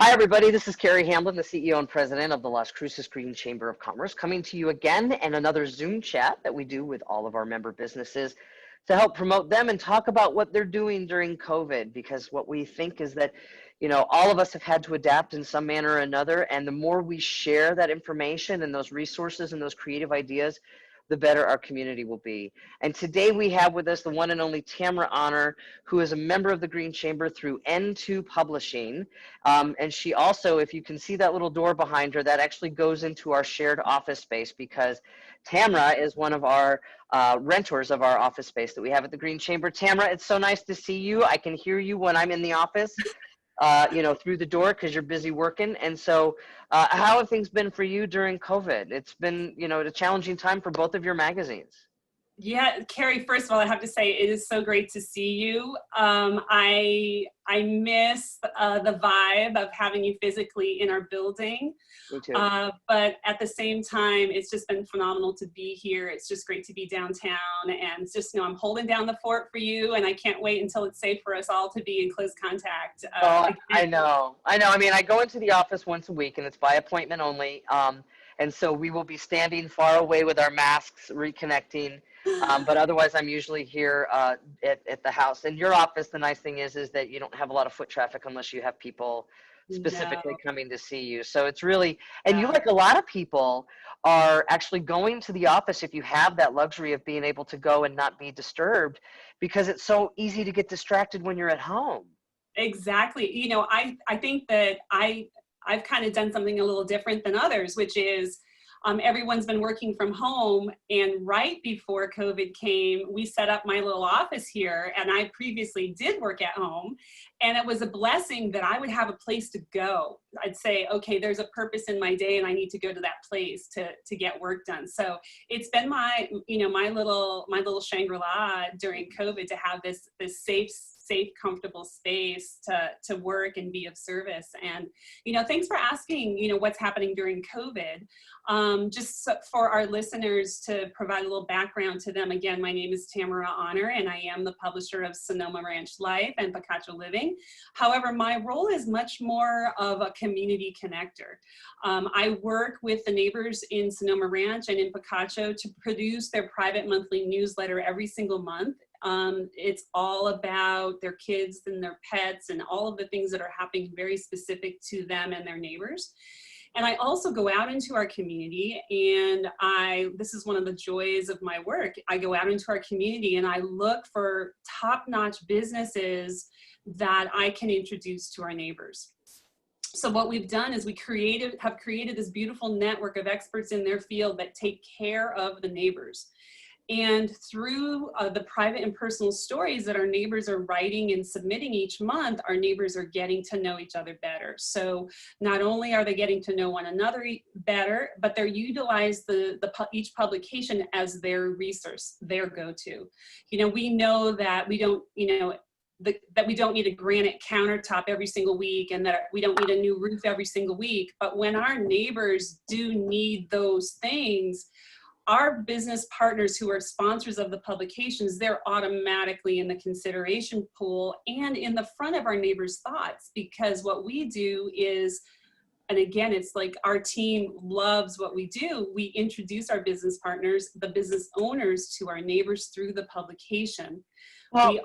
Hi, everybody. This is Carrie Hamblen, the CEO and President of the Las Cruces Green Chamber of Commerce, coming to you again in another Zoom chat that we do with all of our member businesses to help promote them and talk about what they're doing during COVID. Because what we think is that, all of us have had to adapt in some manner or another. And the more we share that information and those resources and those creative ideas, the better our community will be. And today we have with us the one and only Tamera Ahner, who is a member of the Green Chamber through N2 Publishing. And she also, if you can see that little door behind her, that actually goes into our shared office space, because Tamera is one of our renters of our office space that we have at the Green Chamber. Tamera, it's so nice to see you. I can hear you when I'm in the office. Through the door because you're busy working. And so how have things been for you during COVID? It's been, a challenging time for both of your magazines. Yeah, Carrie, first of all, I have to say it is so great to see you. I miss the vibe of having you physically in our building. Me too. But at the same time, it's just been phenomenal to be here. It's just great to be downtown, and just know I'm holding down the fort for you, and I can't wait until it's safe for us all to be in close contact. I know. I mean, I go into the office once a week, and it's by appointment only. And so we will be standing far away with our masks, reconnecting. But otherwise, I'm usually here at the house. In your office, the nice thing is that you don't have a lot of foot traffic unless you have people specifically coming to see you. So it's really, and you, like a lot of people, are actually going to the office if you have that luxury of being able to go and not be disturbed, because it's so easy to get distracted when you're at home. Exactly. I think that I've kind of done something a little different than others, which is everyone's been working from home, and right before COVID came, we set up my little office here, and I previously did work at home, and it was a blessing that I would have a place to go. I'd say, okay, there's a purpose in my day, and I need to go to that place to get work done. So it's been my little Shangri-La during COVID, to have this safe, comfortable space to work and be of service. And, thanks for asking, what's happening during COVID. Just for our listeners, to provide a little background to them. Again, my name is Tamera Ahner, and I am the publisher of Sonoma Ranch Life and Picacho Living. However, my role is much more of a community connector. I work with the neighbors in Sonoma Ranch and in Picacho to produce their private monthly newsletter every single month. It's all about their kids and their pets and all of the things that are happening very specific to them and their neighbors. And I also go out into our community, and this is one of the joys of my work. I go out into our community and I look for top-notch businesses that I can introduce to our neighbors. So what we've done is have created this beautiful network of experts in their field that take care of the neighbors. And through the private and personal stories that our neighbors are writing and submitting each month, our neighbors are getting to know each other better. So not only are they getting to know one another better, but they're utilize each publication as their resource, their go-to. We know that we don't, that we don't need a granite countertop every single week, and that we don't need a new roof every single week. But when our neighbors do need those things, our business partners who are sponsors of the publications, they're automatically in the consideration pool and in the front of our neighbors' thoughts, because what we do is, and again, it's like our team loves what we do. We introduce our business partners, the business owners, to our neighbors through the publication. Well,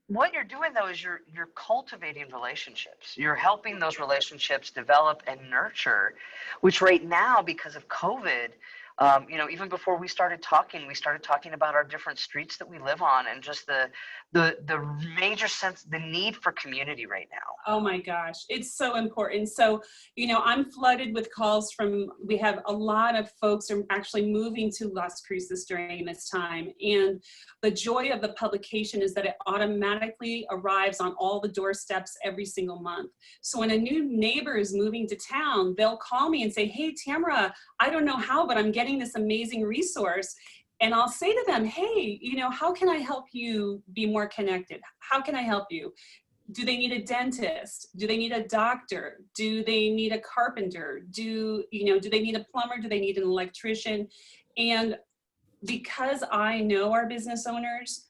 what you're doing, though, is you're cultivating relationships. You're helping those relationships develop and nurture, which right now, because of COVID, even before we started talking about our different streets that we live on, and just the major sense, the need for community right now. Oh my gosh, it's so important. So, I'm flooded with calls we have a lot of folks are actually moving to Las Cruces during this time. And the joy of the publication is that it automatically arrives on all the doorsteps every single month. So when a new neighbor is moving to town, they'll call me and say, hey, Tamera, I don't know how, but I'm getting this amazing resource. And I'll say to them, hey, how can I help you be more connected? How can I help you? Do they need a dentist? Do they need a doctor? Do they need a carpenter? Do they need a plumber? Do they need an electrician? And because I know our business owners,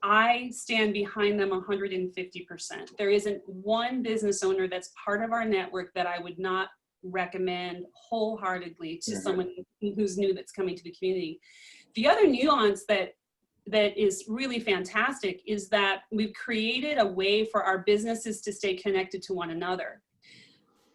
I stand behind them 150%. There isn't one business owner that's part of our network that I would not recommend wholeheartedly to someone who's new that's coming to the community. The other nuance that is really fantastic is that we've created a way for our businesses to stay connected to one another.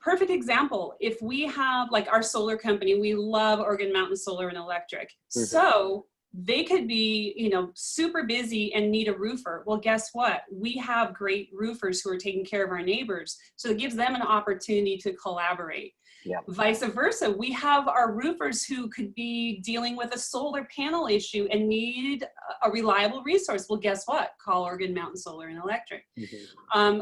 Perfect example, if we have like our solar company, we love Oregon Mountain Solar and Electric. So they could be, you know, super busy and need a roofer. Well, guess what? We have great roofers who are taking care of our neighbors. So it gives them an opportunity to collaborate. Yeah. Vice versa, we have our roofers who could be dealing with a solar panel issue and need a reliable resource. Well, guess what? Call Oregon Mountain Solar and Electric.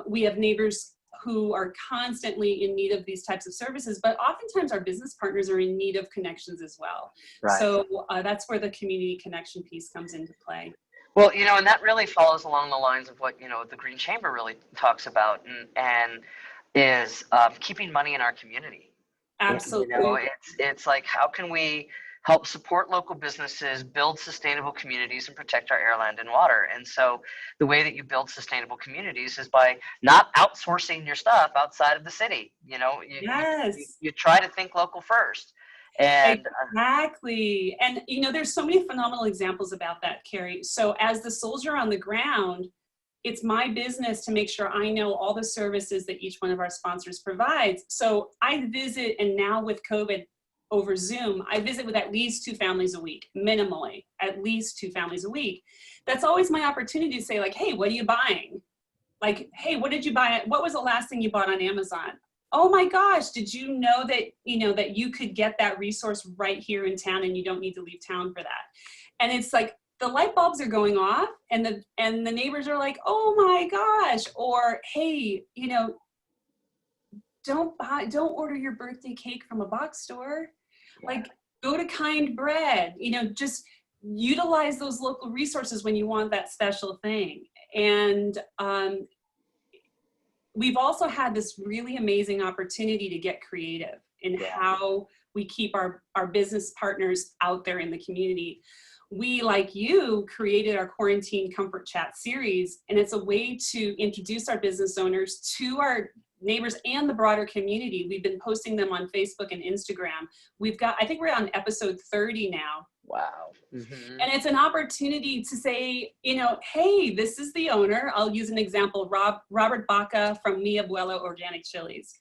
We have neighbors who are constantly in need of these types of services, but oftentimes our business partners are in need of connections as well. Right. So that's where the community connection piece comes into play. Well, you know, and that really follows along the lines of what, you know, the Green Chamber really talks about and is keeping money in our community. Absolutely. You know, it's like, how can we help support local businesses, build sustainable communities, and protect our air, land, and water? And so the way that you build sustainable communities is by not outsourcing your stuff outside of the city. You know, you try to think local first. And exactly. And, you know, there's so many phenomenal examples about that, Carrie. So as the soldier on the ground, it's my business to make sure I know all the services that each one of our sponsors provides. So I visit, and now with COVID, over Zoom, I visit with at least 2 families a week, minimally, at least 2 families a week. That's always my opportunity to say like, hey, what are you buying? Like, hey, what did you buy? What was the last thing you bought on Amazon? Oh my gosh, did you know that, you know, that you could get that resource right here in town and you don't need to leave town for that? And it's like, the light bulbs are going off and the neighbors are like, oh my gosh, or hey, you know, don't order your birthday cake from a box store. Like, go to Kind Bread, you know, just utilize those local resources when you want that special thing. And we've also had this really amazing opportunity to get creative in how we keep our business partners out there in the community. We, like you, created our Quarantine Comfort Chat series, and it's a way to introduce our business owners to our neighbors and the broader community. We've been posting them on Facebook and Instagram. We've got, I think we're on episode 30 now. Wow. And it's an opportunity to say, you know, hey, this is the owner. I'll use an example, Robert Baca from Mi Abuelo Organic Chilies.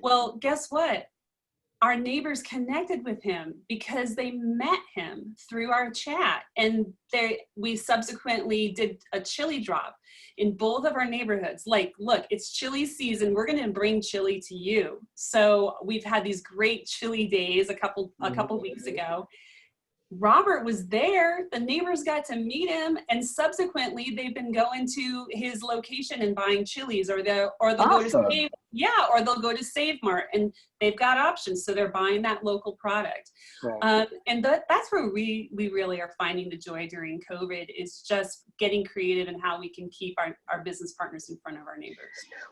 Well, guess what? Our neighbors connected with him because they met him through our chat, and we subsequently did a chili drop in both of our neighborhoods. Like, look, it's chili season. We're going to bring chili to you. So we've had these great chili days a couple weeks ago. Robert was there, the neighbors got to meet him, and subsequently they've been going to his location and buying chilies, or they'll go to Save Mart, and they've got options, so they're buying that local product. Right. And that's where we really are finding the joy during COVID, is just getting creative in how we can keep our business partners in front of our neighbors.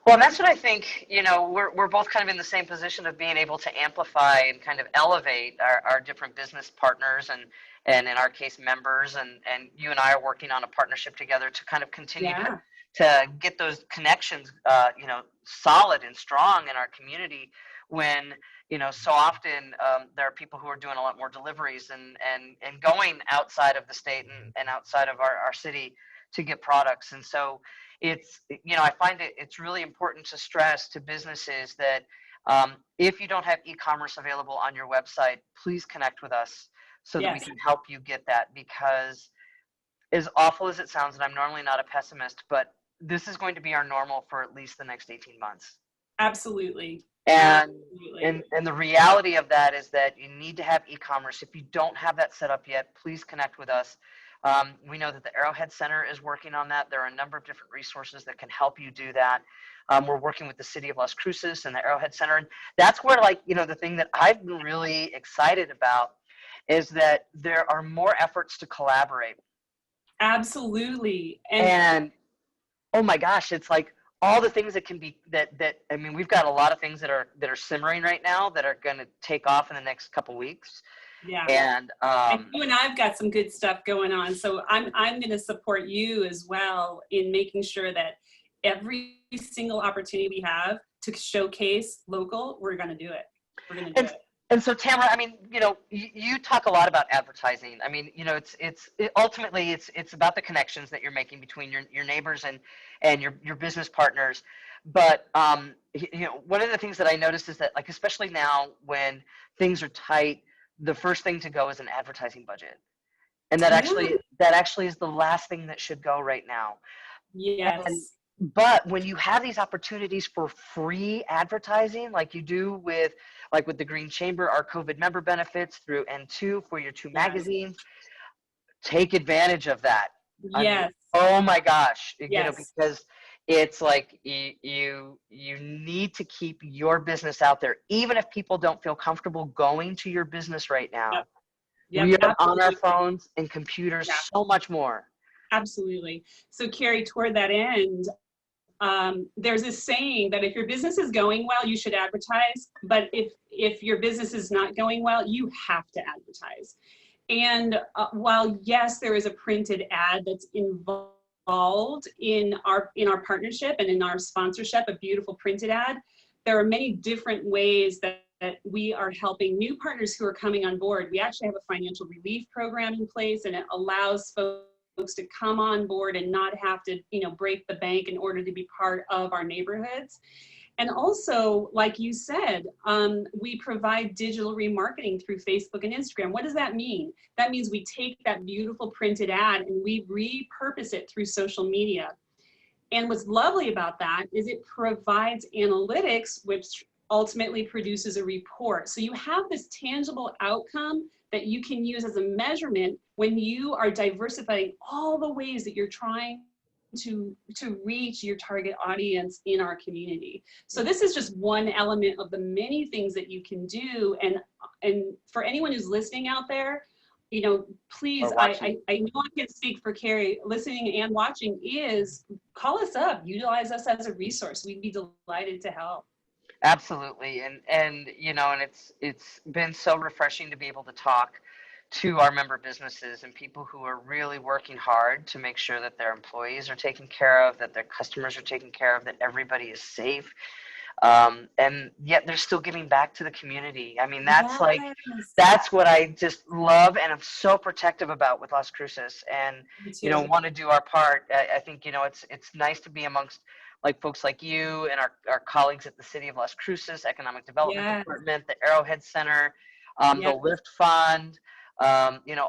Well, and that's what I think, you know, we're both kind of in the same position of being able to amplify and kind of elevate our different business partners and in our case members, and you and I are working on a partnership together to kind of continue to get those connections you know, solid and strong in our community, when, you know, so often there are people who are doing a lot more deliveries and going outside of the state and outside of our city to get products. And so it's, you know, I find it's really important to stress to businesses that if you don't have e-commerce available on your website, please connect with us so that we can help you get that, because as awful as it sounds, and I'm normally not a pessimist, but this is going to be our normal for at least the next 18 months. Absolutely. And the reality of that is that you need to have e-commerce. If you don't have that set up yet, please connect with us. We know that the Arrowhead Center is working on that. There are a number of different resources that can help you do that. We're working with the city of Las Cruces and the Arrowhead Center. And that's where, like, you know, the thing that I've been really excited about is that there are more efforts to collaborate. Absolutely. And oh my gosh, it's like all the things that can be that I mean, we've got a lot of things that are simmering right now that are going to take off in the next couple weeks. Yeah. And And you and I've got some good stuff going on. So I'm going to support you as well in making sure that every single opportunity we have to showcase local, we're going to do it. We're going to do and it. and so Tamara, I mean, you talk a lot about advertising. I mean, ultimately it's about the connections that you're making between your neighbors and your business partners. But one of the things that I noticed is that, like, especially now when things are tight, the first thing to go is an advertising budget. And that Yeah. actually is the last thing that should go right now. And Yes. but when you have these opportunities for free advertising, like you do with the Green Chamber, our COVID member benefits through N2 for your 2 Yes. magazines, take advantage of that. I mean, Yes. oh my gosh, Yes. because it's like you need to keep your business out there, even if people don't feel comfortable going to your business right now. Yep. We Yep. are on our Absolutely. phones and computers Yeah. so much more. Absolutely. So Carrie, toward that end, there's this saying that if your business is going well, you should advertise. But if your business is not going well, you have to advertise. And while yes, there is a printed ad that's involved in our partnership and in our sponsorship, a beautiful printed ad, there are many different ways that we are helping new partners who are coming on board. We actually have a financial relief program in place, and it allows folks to come on board and not have to, break the bank in order to be part of our neighborhoods. And also, like you said, we provide digital remarketing through Facebook and Instagram. What does that mean? That means we take that beautiful printed ad and we repurpose it through social media. And what's lovely about that is it provides analytics, which ultimately produces a report. So you have this tangible outcome that you can use as a measurement when you are diversifying all the ways that you're trying to reach your target audience in our community. So this is just one element of the many things that you can do. And for anyone who's listening out there, please, I know I can speak for Carrie, listening and watching, is call us up, utilize us as a resource. We'd be delighted to help. Absolutely. And it's been so refreshing to be able to talk to our member businesses and people who are really working hard to make sure that their employees are taken care of, that their customers are taken care of, that everybody is safe. And yet they're still giving back to the community. I mean, that's what I just love and I'm so protective about with Las Cruces, and, want to do our part. I think, it's nice to be amongst folks like you and our colleagues at the City of Las Cruces Economic Development Department, the Arrowhead Center, the Lift Fund,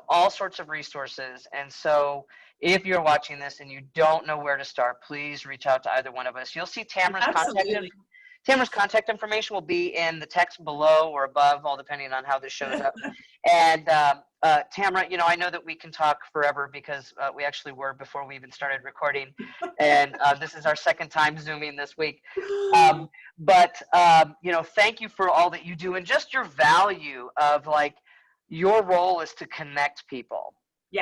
all sorts of resources. And so if you're watching this and you don't know where to start, please reach out to either one of us. You'll see Tamara's contact information will be in the text below or above, all depending on how this shows up. And Tamara, I know that we can talk forever because we actually were before we even started recording. And this is our second time Zooming this week. But thank you for all that you do and just your value of your role is to connect people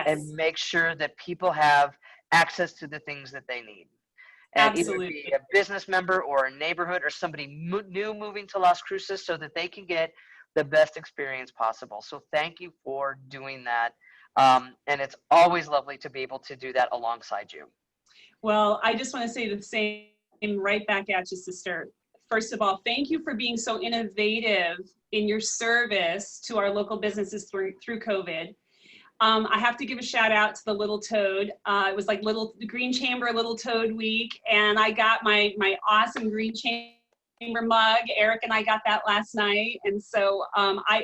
and make sure that people have access to the things that they need. And either be a business member or a neighborhood or somebody new moving to Las Cruces so that they can get the best experience possible. So thank you for doing that. And it's always lovely to be able to do that alongside you. Well, I just want to say the same right back at you, sister. First of all, thank you for being so innovative in your service to our local businesses through COVID. I have to give a shout out to the Little Toad. It was like Green Chamber Little Toad Week, and I got my awesome Green Chamber mug. Eric and I got that last night, and so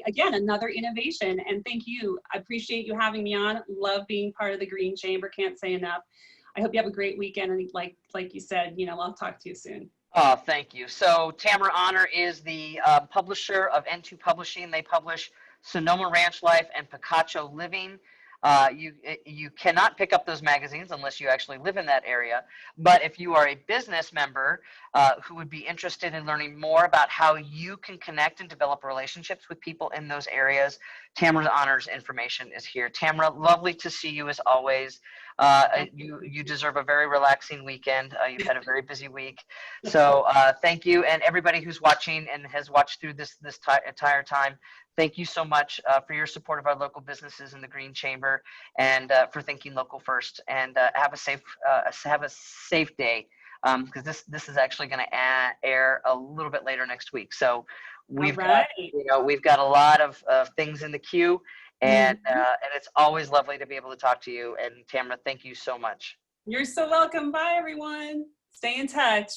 again, another innovation. And thank you. I appreciate you having me on. Love being part of the Green Chamber. Can't say enough. I hope you have a great weekend, and like you said, I'll talk to you soon. Oh, thank you. So Tamera Ahner is the publisher of N2 Publishing. They publish Sonoma Ranch Life and Picacho Living. You cannot pick up those magazines unless you actually live in that area. But if you are a business member who would be interested in learning more about how you can connect and develop relationships with people in those areas, Tamera Ahner's information is here. Tamera, lovely to see you as always. You deserve a very relaxing weekend. You've had a very busy week. So thank you. And everybody who's watching and has watched through this entire time, thank you so much for your support of our local businesses in the Green Chamber, and for thinking local first. And have a safe day, because this is actually going to air a little bit later next week. So we've got a lot of things in the queue, and it's always lovely to be able to talk to you. And Tamera, thank you so much. You're so welcome. Bye, everyone. Stay in touch.